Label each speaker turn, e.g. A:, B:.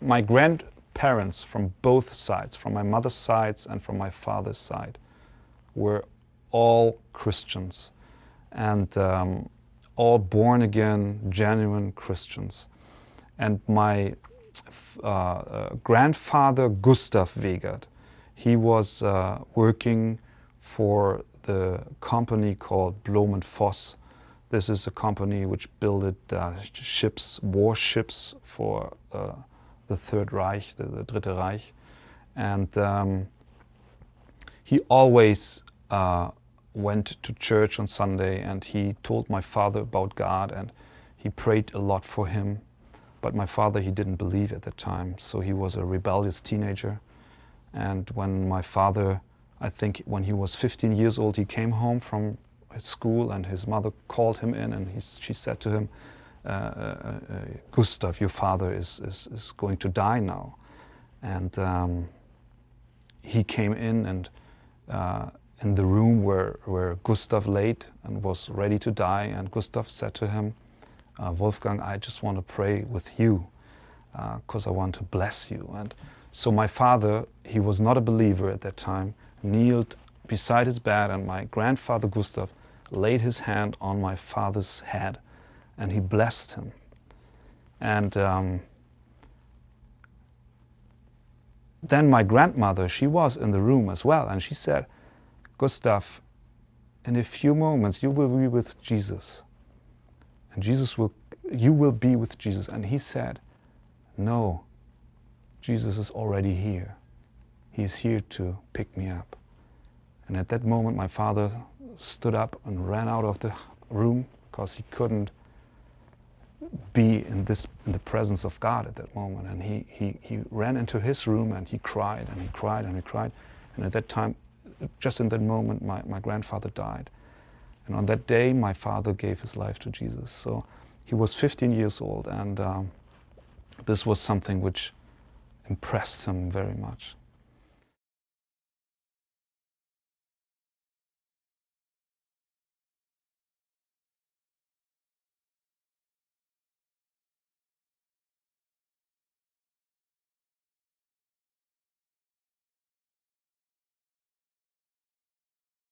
A: my grandparents from both sides, from my mother's side and from my father's side, were all Christians and all born again, genuine Christians. And my grandfather, Gustav Wegert, he was working for the company called Blom & Voss. This is a company which built ships, warships for the Third Reich, the Dritte Reich. And he always went to church on Sunday, and he told my father about God, and he prayed a lot for him. But my father, he didn't believe at that time, so he was a rebellious teenager. And when my father, I think when he was 15 years old, he came home from his school, and his mother called him in, and she said to him, Gustav, your father is going to die now. And he came in, and in the room where Gustav laid and was ready to die, and Gustav said to him, Wolfgang, I just want to pray with you because I want to bless you. And so my father, he was not a believer at that time, kneeled beside his bed, and my grandfather Gustav laid his hand on my father's head, and he blessed him. And then my grandmother, she was in the room as well, and she said, Gustav, in a few moments you will be with Jesus. And you will be with Jesus. And he said, no, Jesus is already here. He is here to pick me up. And at that moment my father stood up and ran out of the room because he couldn't be in the presence of God at that moment. And he ran into his room, and he cried and he cried and he cried. And at that time, just in that moment, my grandfather died. And on that day, my father gave his life to Jesus. So he was 15 years old, and this was something which impressed him very much.